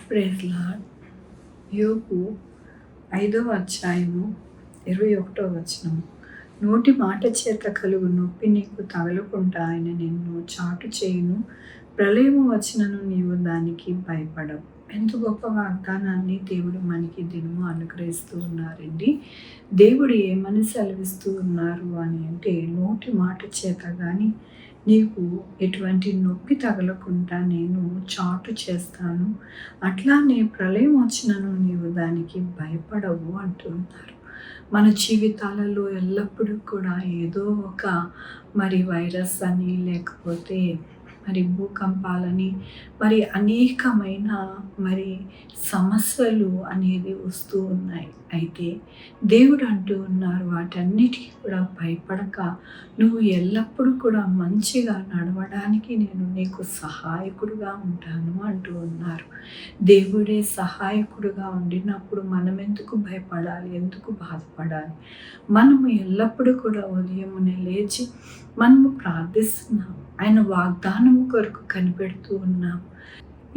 Praise lord. యోబు 5వ అధ్యాయము 21వ వచనము. నోటి మాట చేత కలుగు నొప్పి నీకు తగలకుండా ఆయన నిన్ను చాటు చేయును. ప్రళయము వచ్చినను నీవు దానికి భయపడవు. ఎంత గొప్ప వాగ్దానాన్ని దేవుడు మనకి దినము అనుగ్రహిస్తూ ఉన్నారండి. దేవుడు ఏమని సెలవిస్తూ ఉన్నారు అని అంటే, నోటి మాట చేత కానీ నీకు ఎటువంటి నొప్పి తగలకుండా నేను చాటు చేస్తాను. అట్లానే ప్రళయం వచ్చినను నీవు దానికి భయపడవు అంటున్నారు. మన జీవితాలలో ఎల్లప్పుడూ కూడా ఏదో ఒక వైరస్ అని, లేకపోతే భూకంపాలని, అనేకమైన సమస్యలు అనేది వస్తూ ఉన్నాయి. అయితే దేవుడు అంటూ ఉన్నారు, వాటన్నిటికీ కూడా భయపడక నువ్వు ఎల్లప్పుడూ కూడా మంచిగా నడవడానికి నేను నీకు సహాయకుడుగా ఉంటాను అంటూ ఉన్నారు. దేవుడే సహాయకుడుగా ఉండినప్పుడు మనం ఎందుకు భయపడాలి, ఎందుకు బాధపడాలి? మనము ఎల్లప్పుడూ కూడా ఉదయమునే లేచి మనము ప్రార్థిస్తున్నాం, ఆయన వాగ్దానము కొరకు కనిపెడుతూ ఉన్నాం.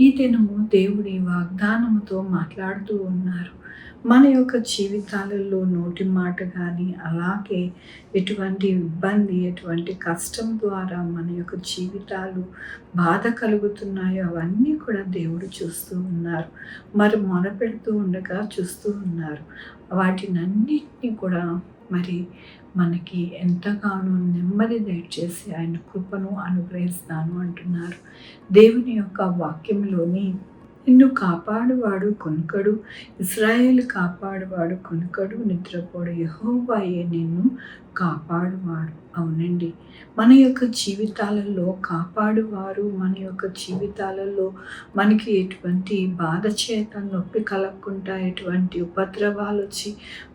ఈ దినము దేవుడి వాగ్దానముతో మాట్లాడుతూ ఉన్నారు. మన యొక్క జీవితాలలో నోటి మాట కానీ, అలాగే ఎటువంటి ఇబ్బంది, ఎటువంటి కష్టం ద్వారా మన యొక్క జీవితాలు బాధ కలుగుతున్నాయో అవన్నీ కూడా దేవుడు చూస్తూ ఉన్నారు. మొరపెడుతూ ఉండగా చూస్తూ ఉన్నారు. వాటినన్నిటినీ కూడా మనకి ఎంతగానో నెమ్మది దయచేసి ఆయన కృపను అనుగ్రహిస్తాను అంటున్నారు. దేవుని యొక్క వాక్యంలోని, నిన్ను కాపాడువాడు కొనుకడు, ఇశ్రాయేలు కాపాడువాడు కొనుకడు, నిద్రపోడు, యెహోవాయే నిన్ను కాపాడువాడు. అవునండి, మన యొక్క జీవితాలలో కాపాడువారు, మన యొక్క జీవితాలలో మనకి ఎటువంటి బాధ చేత నొప్పి కలగకుండా, ఎటువంటి ఉపద్రవాలు వచ్చి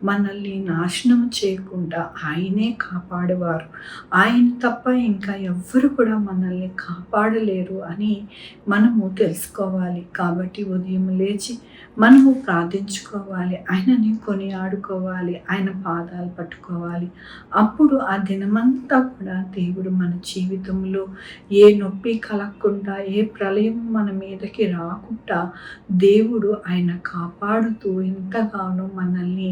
మనల్ని నాశనం చేయకుండా ఆయనే కాపాడువారు. ఆయన తప్ప ఇంకా ఎవ్వరు కూడా మనల్ని కాపాడలేరు అని మనము తెలుసుకోవాలి. కాబట్టి ఉదయం లేచి మనము ప్రార్థించుకోవాలి, ఆయనని కొనియాడుకోవాలి, ఆయన పాదాలు పట్టుకోవాలి. అప్పుడు ఆ దినమంతా కూడా దేవుడు మన జీవితంలో ఏ నొప్పి కలగకుండా, ఏ ప్రళయం మన మీదకి రాకుండా దేవుడు ఆయన కాపాడుతూ ఎంతగానో మనల్ని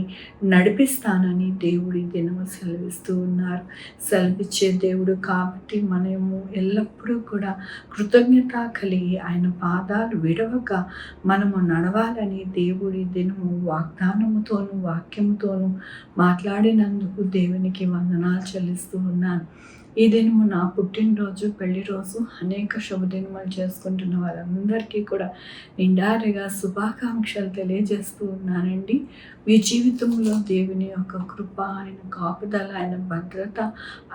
నడిపిస్తానని దేవుడి దినము సెలవిస్తూ ఉన్నారు. సెలవిచ్చే దేవుడు కాబట్టి మనము ఎల్లప్పుడూ కూడా కృతజ్ఞత కలిగి ఆయన పాదాలు విడవక మనము నడవాలని దేవుడి దినము వాగ్దానముతోనూ వాక్యముతోనూ మాట్లాడినందుకు దేవునికి వందనాలు చెల్లిస్తూ ఉన్నాను. ఈ దినము నా పుట్టినరోజు, పెళ్లి రోజు, అనేక శుభదినములు చేసుకుంటున్న వారందరికీ కూడా నిండారిగా శుభాకాంక్షలు తెలియజేస్తూ ఉన్నానండి. మీ జీవితంలో దేవుని యొక్క కృప, ఆయన కాపుదల, ఆయన భద్రత,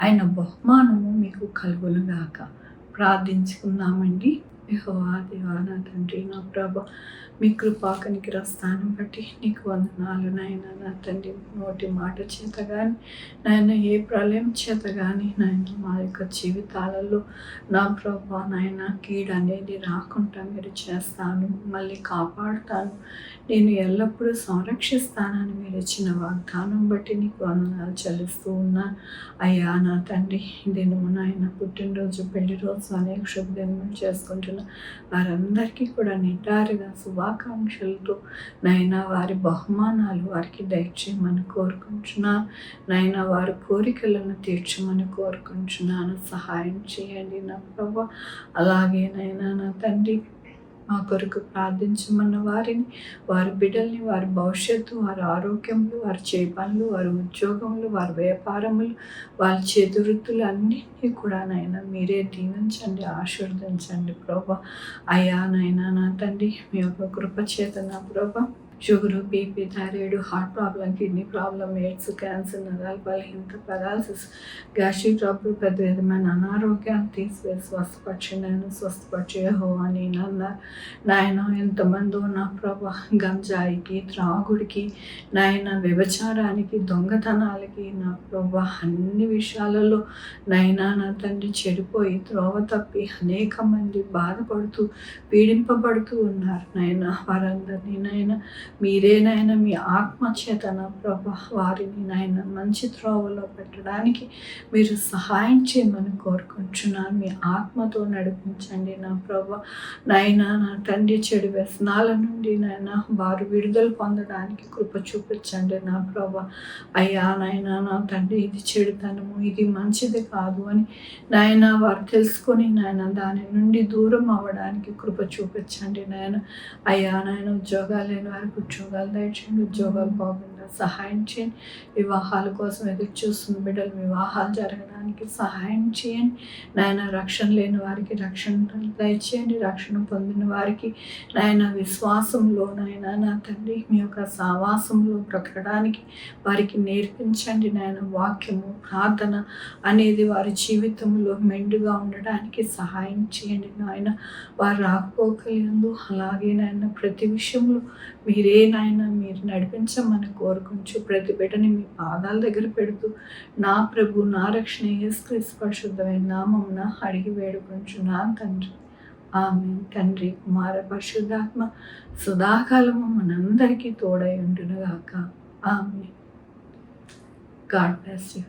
ఆయన బహుమానము మీకు కలుగునుగాక. ప్రార్థించుకున్నామండి. యెహోవా దేవా, నా తండ్రి, నా ప్రభు, మీ కృపా కనికర స్థానం బట్టి నీకు వందనాలు నాయన. నా తండ్రి, నోటి మాట చేత కానీ నాయన, ఏ ప్రళయం చేత కానీ నాయన, మా యొక్క జీవితాలలో నా ప్రభు నాయన, కీడు అనేది రాకుండా మీరు చేస్తాను, మళ్ళీ కాపాడుతాను, నేను ఎల్లప్పుడూ సంరక్షిస్తానని మీరు ఇచ్చిన వాగ్దానం బట్టి నీకు వందనాలు చెల్లిస్తూ ఉన్నాను. అయ్యా నా తండ్రి, దినము నాయన పుట్టినరోజు, పెళ్లి రోజు, అనేక శుభదినములు చేసుకుంటున్న వారందరికీ కూడా నిండారుగా శుభాకాంక్షలతో నాయన వారి బహుమానాలు వారికి దయచేయమని కోరుకుంటున్నాను. నాయన వారి కోరికలను తీర్చమని కోరుకుంటున్నాను. సహాయం చేయండి నా ప్రభు. అలాగే నాయన నా తండ్రి, మా కొరకు ప్రార్థించమన్న వారిని, వారి బిడ్డల్ని, వారి భవిష్యత్తు, వారి ఆరోగ్యములు, వారి చేయి పనులు, వారి ఉద్యోగములు, వారి వ్యాపారములు, వారి చేతి వృత్తులు అన్నింటినీ కూడా నాయన మీరే దీవించండి, ఆశీర్వదించండి ప్రభా. అయ్యా నాయన నా తండ్రి, మీ యొక్క కృప చేత నా ప్రభా, sugar, BP, thyroid, heart problem, kidney problem, AIDS, cancer, నరాల బలహీనత, పెరాలసిస్, గ్యాస్ట్రిక్ ట్రబుల్, పెద్ద విధమైన అనారోగ్యాన్ని తీసివేసి స్వస్థపరిచే యెహోవా నేనన్నారు. నాయన, ఎంతమందో నా ప్రభా గంజాయికి, త్రాగుడికి, నాయన వ్యభిచారానికి, దొంగతనాలకి నా ప్రభా అన్ని విషయాలలో నాయన నా తండ్రి చెడిపోయి త్రోవ తప్పి అనేక మంది బాధపడుతూ పీడింపబడుతూ ఉన్నారు నాయన. వారందరినీ నాయన మీరే నాయన మీ ఆత్మ చేత నా ప్రభా వారిని నాయన మంచి త్రోవలో పెట్టడానికి మీరు సహాయం చేయమని కోరుకుంటున్నాను. మీ ఆత్మతో నడిపించండి నా ప్రభా. నాయన నా తండ్రి చెడు వ్యసనాల నుండి నాయన వారు విడుదల పొందడానికి కృప చూపించండి నా ప్రభా. అయ్యా నాయన నా తండ్రి ఇది చెడుతనము, ఇది మంచిది కాదు అని నాయన వారు తెలుసుకొని నాయన దాని నుండి దూరం అవ్వడానికి కృప చూపించండి నాయన. అయ్యా నాయన ఉద్యోగాలు లేని వారికి ఉద్యోగాలు దయచేయండి, ఉద్యోగాలు బాగుండా సహాయం చేయండి. వివాహాల కోసం ఎదురు చూస్తున్న బిడ్డలు వివాహాలు జరగడానికి సహాయం చేయండి నాయన. రక్షణ లేని వారికి రక్షణ దయచేయండి, రక్షణ పొందిన వారికి నాయన విశ్వాసంలో నాయన నా తండ్రి మీ యొక్క సావాసంలో బ్రతకడానికి వారికి నేర్పించండి నాయన. వాక్యము ప్రార్థన అనేది వారి జీవితంలో మెండుగా ఉండడానికి సహాయం చేయండి నాయన. వారు రాకపోకలందు అలాగే నాయన ప్రతి విషయంలో మీరే నాయన మీరు నడిపించమని కోరుకుంటూ ప్రతి బిడ్డని మీ పాదాల దగ్గర పెడుతూ నా ప్రభు నా రక్షణ యేసుక్రీస్తు పరిశుద్ధమైన నామమున అడిగి వేడుకుంటున్నాను తండ్రి. ఆమె తండ్రి కుమార పరిశుద్ధాత్మ సదాకాలము మనందరికీ తోడై ఉండునుగాక. ఆమె. God bless you.